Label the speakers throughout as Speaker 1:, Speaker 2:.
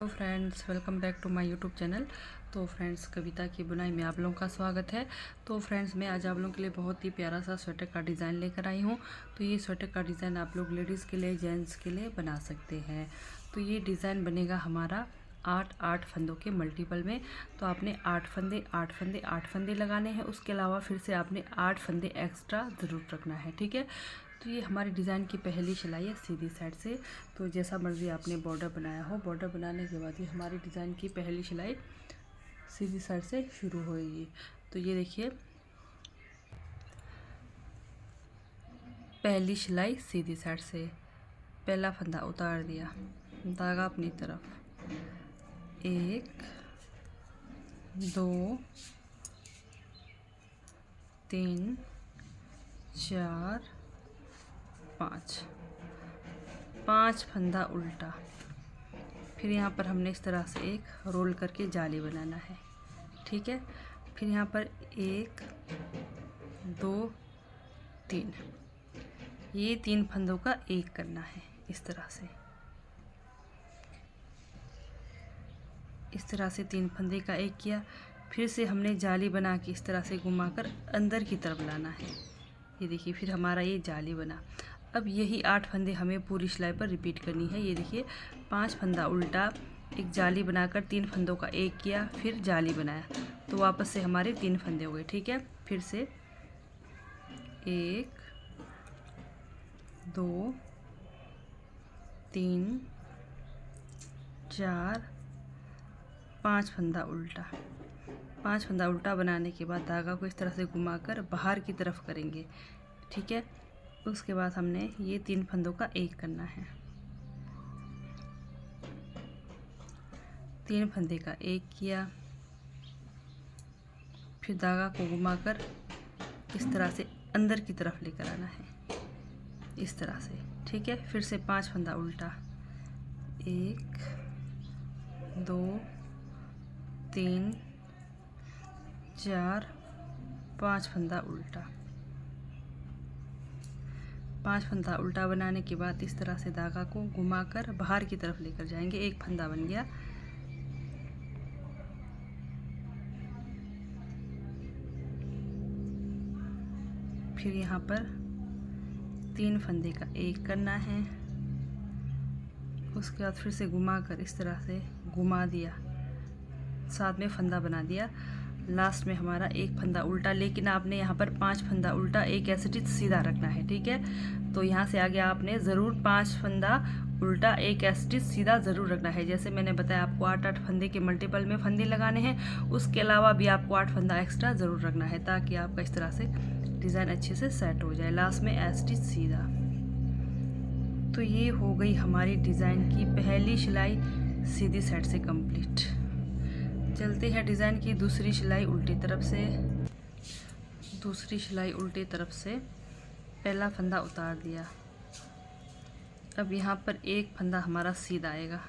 Speaker 1: तो friends, welcome back to my YouTube channel. तो friends, कविता की बुनाई में आप लोगों का स्वागत है। तो फ्रेंड्स, मैं आज आप लोगों के लिए बहुत ही प्यारा सा स्वेटर का डिज़ाइन लेकर आई हूँ। तो ये स्वेटर का डिज़ाइन आप लोग लेडीज़ के लिए, जेंट्स के लिए बना सकते हैं। तो ये डिज़ाइन बनेगा हमारा 8 फंदों के मल्टीपल में। तो आपने 8 फंदे लगाने हैं। उसके अलावा फिर से आपने 8 फंदे एक्स्ट्रा ज़रूर रखना है, ठीक है। तो ये हमारी डिज़ाइन की पहली सिलाई है सीधी साइड से। तो जैसा मर्ज़ी आपने बॉर्डर बनाया हो, बॉर्डर बनाने के बाद ये हमारी डिज़ाइन की पहली सिलाई सीधी साइड से शुरू होगी। तो ये देखिए, पहली सिलाई सीधी साइड से, पहला फंदा उतार दिया, धागा अपनी तरफ, 1 2 3 4 5 फंदा उल्टा। फिर यहाँ पर हमने इस तरह से एक रोल करके जाली बनाना है, ठीक है। फिर यहाँ पर 1 2 3, ये 3 फंदों का एक करना है। इस तरह से 3 फंदे का एक किया। फिर से हमने जाली बना के इस तरह से घुमाकर अंदर की तरफ लाना है। ये देखिए, फिर हमारा ये जाली बना। अब यही 8 फंदे हमें पूरी सिलाई पर रिपीट करनी है। ये देखिए, 5 फंदा उल्टा, एक जाली बनाकर 3 फंदों का एक किया, फिर जाली बनाया, तो वापस से हमारे 3 फंदे हो गए, ठीक है। फिर से 1 2 3 4 5 फंदा उल्टा। 5 फंदा उल्टा बनाने के बाद धागा को इस तरह से घुमाकर बाहर की तरफ करेंगे, ठीक है। उसके बाद हमने ये 3 फंदों का एक करना है। 3 फंदे का एक किया, फिर धागा को घुमाकर इस तरह से अंदर की तरफ लेकर आना है, इस तरह से, ठीक है। फिर से 5 फंदा उल्टा, 1 2 3 4 5 फंदा उल्टा। 5 फंदा उल्टा बनाने के बाद इस तरह से धागा को घुमाकर बाहर की तरफ लेकर जाएंगे। एक फंदा बन गया। फिर यहाँ पर 3 फंदे का एक करना है। उसके बाद फिर से घुमाकर इस तरह से घुमा दिया, साथ में फंदा बना दिया। लास्ट में हमारा एक फंदा उल्टा, लेकिन आपने यहाँ पर 5 फंदा उल्टा, एक एसिटिच सीधा रखना है, ठीक है। तो यहाँ से आगे आपने ज़रूर 5 फंदा उल्टा, एक एसिटिच सीधा ज़रूर रखना है। जैसे मैंने बताया, आपको 8 फंदे के मल्टीपल में फंदे लगाने हैं। उसके अलावा भी आपको 8 फंदा एक्स्ट्रा ज़रूर रखना है, ताकि आपका इस तरह से डिज़ाइन अच्छे से सेट हो जाए। लास्ट में एसिटिच सीधा। तो ये हो गई हमारी डिज़ाइन की पहली सिलाई सीधी साइड से कंप्लीट। चलते हैं डिज़ाइन की दूसरी सिलाई उल्टी तरफ से। दूसरी सिलाई उल्टी तरफ से, पहला फंदा उतार दिया। अब यहाँ पर एक फंदा हमारा सीधा आएगा,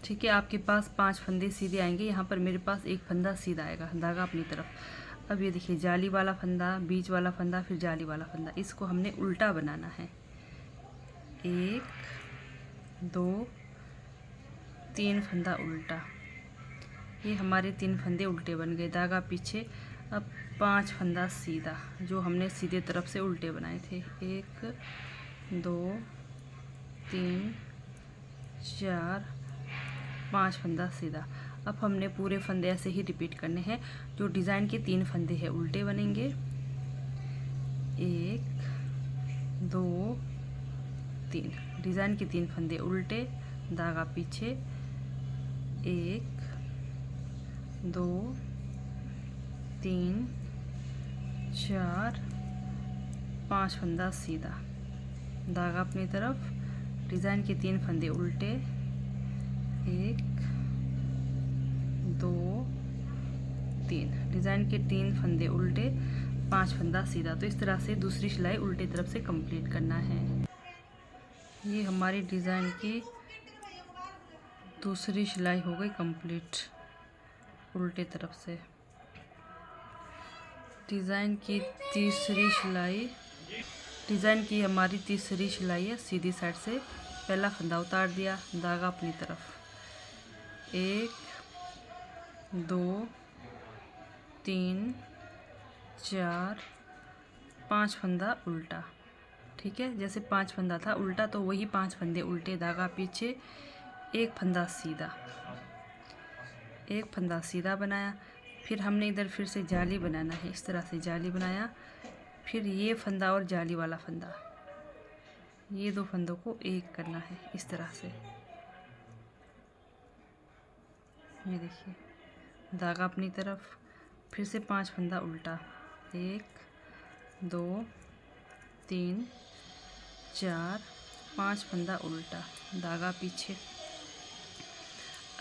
Speaker 1: ठीक है। आपके पास 5 फंदे सीधे आएंगे, यहाँ पर मेरे पास एक फंदा सीधा आएगा, धागा अपनी तरफ। अब ये देखिए, जाली वाला फंदा, बीच वाला फंदा, फिर जाली वाला फंदा, इसको हमने उल्टा बनाना है। 1 2 3 फंदा उल्टा। ये हमारे 3 फंदे उल्टे बन गए, धागा पीछे। अब 5 फंदा सीधा, जो हमने सीधे तरफ से उल्टे बनाए थे। 1 2 3 4 5 फंदा सीधा। अब हमने पूरे फंदे ऐसे ही रिपीट करने हैं। जो डिज़ाइन के 3 फंदे हैं उल्टे बनेंगे, 1 2 3। डिज़ाइन के 3 फंदे उल्टे, धागा पीछे, 1 2 3 4 5 फंदा सीधा, धागा अपनी तरफ, डिज़ाइन के 3 फंदे उल्टे, 1 2 3। डिज़ाइन के 3 फंदे उल्टे, 5 फंदा सीधा। तो इस तरह से दूसरी सिलाई उल्टी तरफ से कंप्लीट करना है। ये हमारी डिज़ाइन की दूसरी सिलाई हो गई कंप्लीट उल्टे तरफ से। डिज़ाइन की तीसरी सिलाई, डिज़ाइन की हमारी तीसरी सिलाई है सीधी साइड से। पहला फंदा उतार दिया, धागा अपनी तरफ, 1 2 3 4 5 फंदा उल्टा। ठीक है, जैसे 5 फंदा था उल्टा तो वही 5 फंदे उल्टे, धागा पीछे, एक फंदा सीधा, एक फंदा सीधा बनाया। फिर हमने इधर फिर से जाली बनाना है, इस तरह से जाली बनाया। फिर ये फंदा और जाली वाला फंदा, ये दो फंदों को एक करना है इस तरह से। ये देखिए, धागा अपनी तरफ, फिर से 5 फंदा उल्टा, 1 2 3 4 5 फंदा उल्टा, धागा पीछे।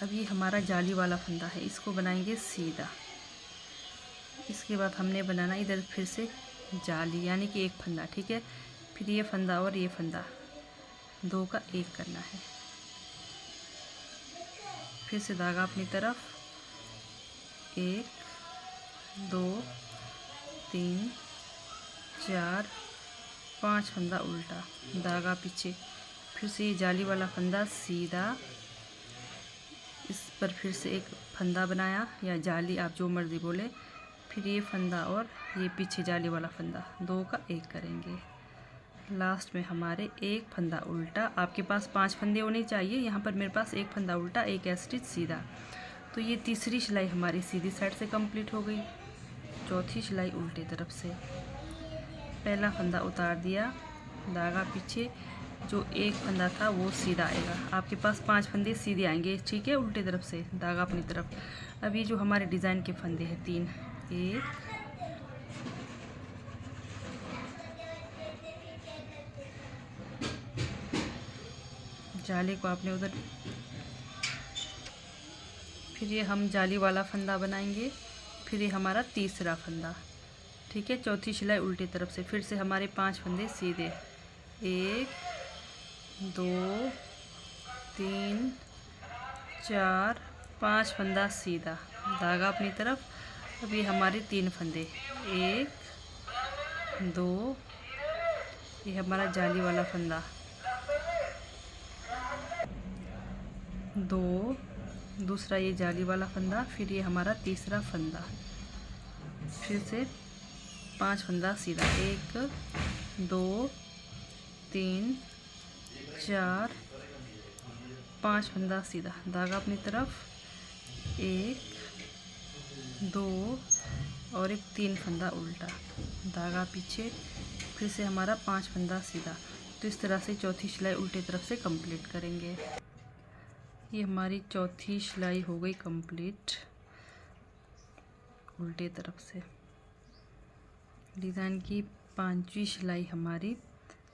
Speaker 1: अब ये हमारा जाली वाला फंदा है, इसको बनाएंगे सीधा। इसके बाद हमने बनाना इधर फिर से जाली, यानी कि एक फंदा। ठीक है, फिर ये फंदा और ये फंदा, दो का एक करना है। फिर से धागा अपनी तरफ, 1 2 3 4 5 फंदा उल्टा, धागा पीछे। फिर से ये जाली वाला फंदा सीधा, इस पर फिर से एक फंदा बनाया या जाली, आप जो मर्ज़ी बोले। फिर ये फंदा और ये पीछे जाली वाला फंदा, दो का एक करेंगे। लास्ट में हमारे एक फंदा उल्टा। आपके पास 5 फंदे होने चाहिए, यहाँ पर मेरे पास एक फंदा उल्टा, एक स्टिच सीधा। तो ये तीसरी सिलाई हमारी सीधी साइड से कंप्लीट हो गई। चौथी सिलाई उल्टे तरफ से, पहला फंदा उतार दिया, धागा पीछे, जो एक फंदा था वो सीधा आएगा। आपके पास 5 फंदे सीधे आएंगे, ठीक है, उल्टे तरफ से, धागा अपनी तरफ। अब ये जो हमारे डिज़ाइन के फंदे हैं 3, 1 जाली को आपने उधर, फिर ये हम जाली वाला फंदा बनाएंगे। फिर ये हमारा तीसरा फंदा। ठीक है, चौथी सिलाई उल्टी तरफ से, फिर से हमारे 5 फंदे सीधे, 1 2 3 4 5 फंदा सीधा, धागा अपनी तरफ। अब ये हमारे 3 फंदे, 1 2, ये हमारा जाली वाला फंदा, 2, दूसरा ये जाली वाला फंदा, फिर ये हमारा तीसरा फंदा। फिर से 5 फंदा सीधा, 1 2 3 4 5 फंदा सीधा, धागा अपनी तरफ, 1 2 और एक 3 फंदा उल्टा, धागा पीछे। फिर से हमारा 5 फंदा सीधा। तो इस तरह से चौथी सिलाई उल्टे तरफ से कंप्लीट करेंगे। ये हमारी चौथी सिलाई हो गई कंप्लीट उल्टे तरफ से। डिज़ाइन की 5वीं सिलाई हमारी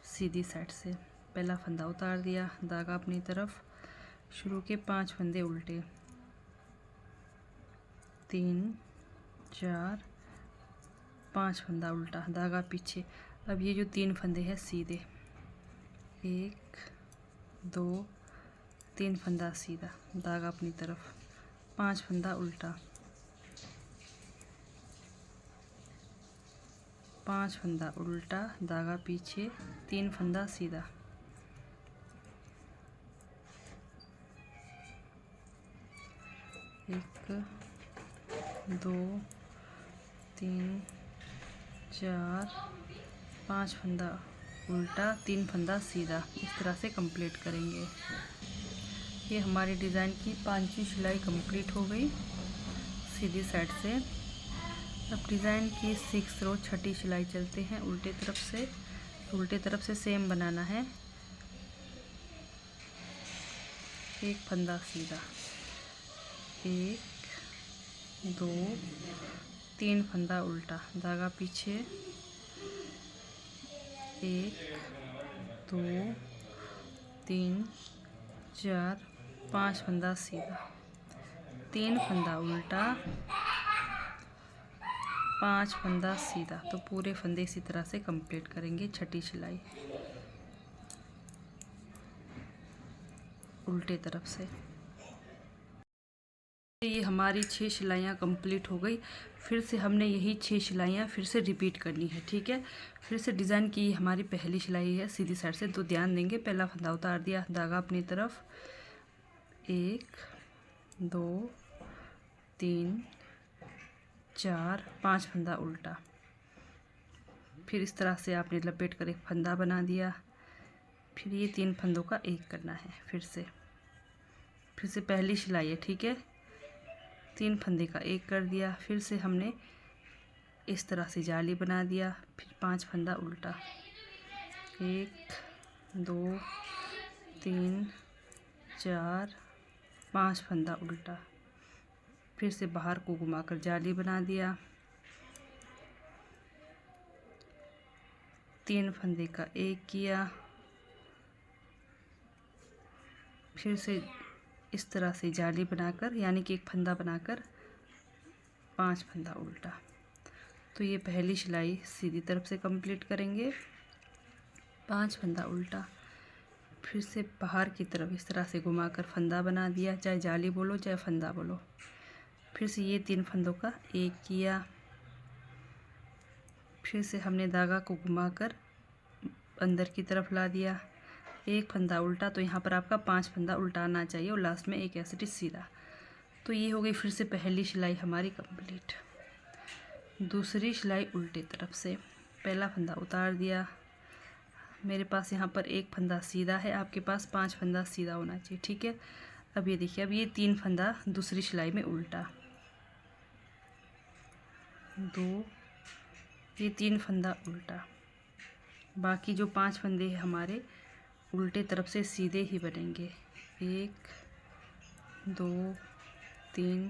Speaker 1: सीधी साइड से, पहला फंदा उतार दिया, धागा अपनी तरफ, शुरू के 5 फंदे उल्टे, 3 4 5 फंदा उल्टा, धागा पीछे। अब ये जो 3 फंदे हैं सीधे, 1 2 3 फंदा सीधा, धागा अपनी तरफ, 5 फंदा उल्टा, 5 फंदा उल्टा, धागा पीछे, 3 फंदा सीधा, 1 2 3 4 5 फंदा उल्टा, 3 फंदा सीधा। इस तरह से कंप्लीट करेंगे। ये हमारी डिज़ाइन की 5वीं सिलाई कंप्लीट हो गई सीधी साइड से। अब डिज़ाइन की 6 रो छठी सिलाई चलते हैं उल्टे तरफ से। उल्टे तरफ से सेम बनाना है, एक फंदा सीधा, 1 2 3 फंदा उल्टा, धागा पीछे, 1 2 3 4 5 फंदा सीधा, 3 फंदा उल्टा, 5 फंदा सीधा। तो पूरे फंदे इसी तरह से कंप्लीट करेंगे छठी सिलाई उल्टे तरफ से। ये हमारी 6 सिलाइयाँ कंप्लीट हो गई। फिर से हमने यही 6 सिलाइयाँ फिर से रिपीट करनी है, ठीक है। फिर से डिज़ाइन की हमारी पहली सिलाई है सीधी साइड से, तो ध्यान देंगे। पहला फंदा उतार दिया, धागा अपनी तरफ, 1 2 3 4 5 फंदा उल्टा। फिर इस तरह से आपने लपेट कर एक फंदा बना दिया। फिर ये 3 फंदों का एक करना है। फिर से पहली सिलाई है, ठीक है। 3 फंदे का एक कर दिया। फिर से हमने इस तरह से जाली बना दिया। फिर 5 फंदा उल्टा, 1 2 3 4 5 फंदा उल्टा। फिर से बाहर को घुमाकर जाली बना दिया। 3 फंदे का एक किया। फिर से इस तरह से जाली बनाकर, यानी कि एक फंदा बनाकर 5 फंदा उल्टा। तो ये पहली सिलाई सीधी तरफ से कंप्लीट करेंगे, 5 फंदा उल्टा। फिर से बाहर की तरफ इस तरह से घुमाकर फंदा बना दिया, चाहे जाली बोलो चाहे फंदा बोलो। फिर से ये 3 फंदों का एक किया। फिर से हमने धागा को घुमाकर अंदर की तरफ ला दिया, एक फंदा उल्टा। तो यहाँ पर आपका 5 फंदा उल्टा आना चाहिए और लास्ट में एक ऐसे सीधा। तो ये हो गई फिर से पहली सिलाई हमारी कंप्लीट। दूसरी सिलाई उल्टे तरफ से, पहला फंदा उतार दिया। मेरे पास यहाँ पर एक फंदा सीधा है, आपके पास 5 फंदा सीधा होना चाहिए, ठीक है। अब ये देखिए, अब ये 3 फंदा दूसरी सिलाई में उल्टा, 2, ये 3 फंदा उल्टा। बाकी जो 5 फंदे हैं हमारे उल्टे तरफ से सीधे ही बनेंगे, 1 2 3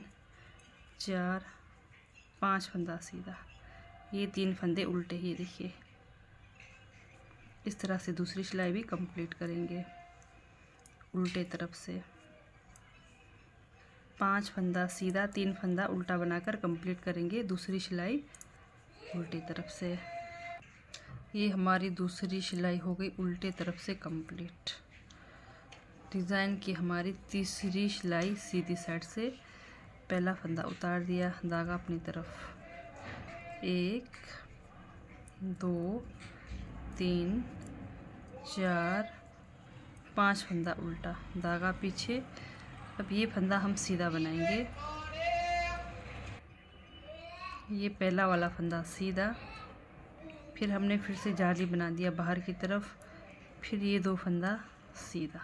Speaker 1: 4 5 फंदा सीधा, ये 3 फंदे उल्टे ही। देखिए इस तरह से दूसरी सिलाई भी कंप्लीट करेंगे। उल्टे तरफ से 5 फंदा सीधा, 3 फंदा उल्टा बनाकर कंप्लीट करेंगे दूसरी सिलाई उल्टे तरफ से। ये हमारी दूसरी सिलाई हो गई उल्टे तरफ से कंप्लीट। डिज़ाइन की हमारी तीसरी सिलाई सीधी साइड से, पहला फंदा उतार दिया, धागा अपनी तरफ, 1 2 3 4 5 फंदा उल्टा, धागा पीछे। अब ये फंदा हम सीधा बनाएंगे, ये पहला वाला फंदा सीधा। फिर हमने फिर से जाली बना दिया बाहर की तरफ। फिर ये 2 फंदा सीधा,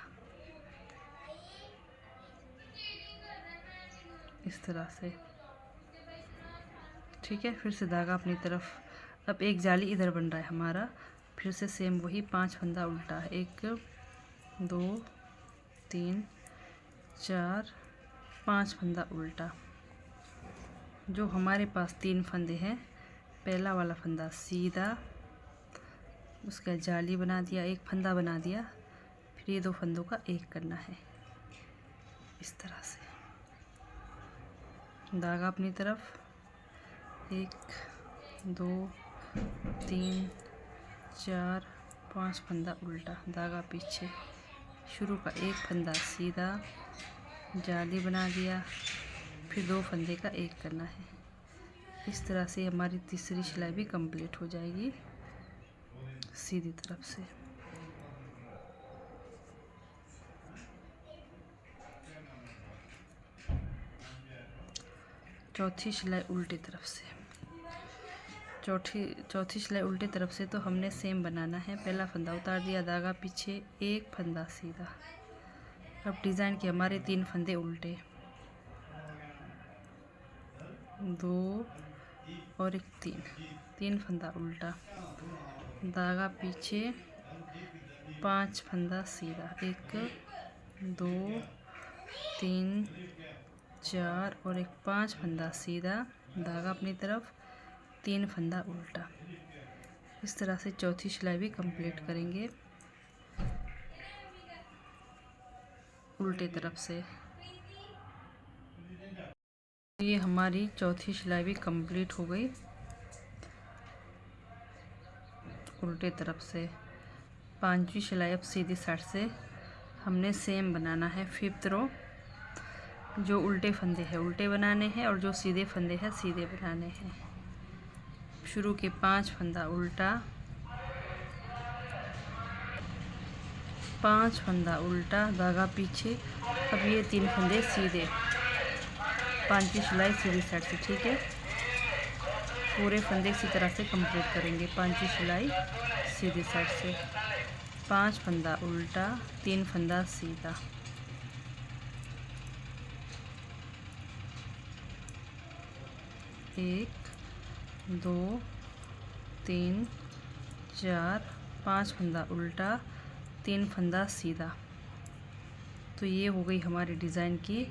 Speaker 1: इस तरह से, ठीक है। फिर से धागा अपनी तरफ। अब एक जाली इधर बन रहा है हमारा। फिर से सेम वही 5 फंदा उल्टा, 1 2 3 4 5 फंदा उल्टा। जो हमारे पास 3 फंदे हैं, पहला वाला फंदा सीधा, उसका जाली बना दिया, एक फंदा बना दिया। फिर ये 2 फंदों का एक करना है, इस तरह से। धागा अपनी तरफ, 1 2 3 4 5 फंदा उल्टा, धागा पीछे। शुरू का एक फंदा सीधा, जाली बना दिया, फिर 2 फंदे का एक करना है। इस तरह से हमारी तीसरी सिलाई भी कंप्लीट हो जाएगी सीधी तरफ से। चौथी सिलाई उल्टी तरफ से, चौथी सिलाई उल्टी तरफ से तो हमने सेम बनाना है। पहला फंदा उतार दिया, धागा पीछे, एक फंदा सीधा। अब डिज़ाइन के हमारे 3 फंदे उल्टे, 2 और एक 3 फंदा उल्टा, धागा पीछे, 5 फंदा सीधा, 1 2 3 4 और एक 5 फंदा सीधा, धागा अपनी तरफ, 3 फंदा उल्टा। इस तरह से चौथी सिलाई भी कंप्लीट करेंगे उल्टे तरफ से। ये हमारी चौथी सिलाई भी कंप्लीट हो गई उल्टे तरफ से। 5वीं सिलाई अब सीधी साइड से हमने सेम बनाना है। 5th रो जो उल्टे फंदे हैं उल्टे बनाने हैं और जो सीधे फंदे हैं सीधे बनाने हैं। शुरू के 5 फंदा उल्टा, 5 फंदा उल्टा, धागा पीछे। अब ये 3 फंदे सीधे, 5 की सिलाई सीधी साइड से, ठीक है। पूरे फंदे इसी तरह से कंप्लीट करेंगे। 5 की सिलाई सीधी साइड से, 5 फंदा उल्टा, 3 फंदा सीधा, 1 2 3 4 5 फंदा उल्टा, 3 फंदा सीधा। तो ये हो गई हमारी डिज़ाइन की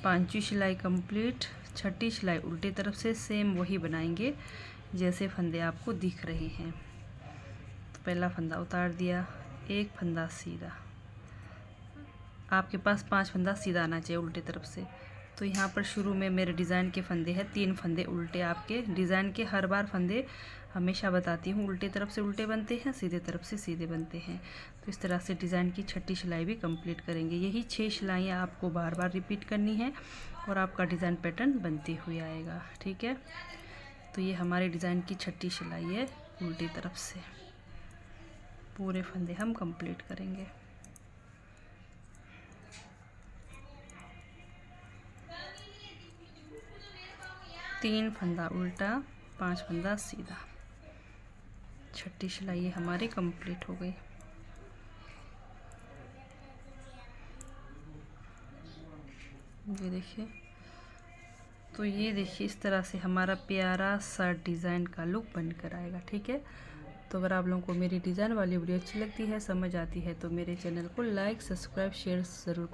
Speaker 1: 5वीं सिलाई कंप्लीट। 6ठी सिलाई उल्टी तरफ से सेम वही बनाएंगे जैसे फंदे आपको दिख रहे हैं। तो पहला फंदा उतार दिया, 1 फंदा सीधा। आपके पास 5 फंदा सीधा आना चाहिए उल्टी तरफ से। तो यहाँ पर शुरू में मेरे डिज़ाइन के फंदे हैं 3 फंदे उल्टे। आपके डिज़ाइन के हर बार फंदे हमेशा बताती हूँ उल्टे तरफ से उल्टे बनते हैं, सीधे तरफ से सीधे बनते हैं। तो इस तरह से डिज़ाइन की 6ठी सिलाई भी कंप्लीट करेंगे। यही 6 सिलाइयाँ आपको बार बार रिपीट करनी है और आपका डिज़ाइन पैटर्न बनते हुए आएगा, ठीक है। तो ये हमारे डिज़ाइन की 6ठी सिलाई है उल्टी तरफ से। पूरे फंदे हम कंप्लीट करेंगे। तीन फंदा उल्टा, 5 फंदा सीधा। 6ठी सिलाई हमारी कंप्लीट हो गई। ये देखिए, तो ये देखिए इस तरह से हमारा प्यारा सा डिज़ाइन का लुक बनकर आएगा, ठीक है। तो अगर आप लोगों को मेरी डिज़ाइन वाली वीडियो अच्छी लगती है, समझ आती है, तो मेरे चैनल को लाइक, सब्सक्राइब, शेयर ज़रूर करें।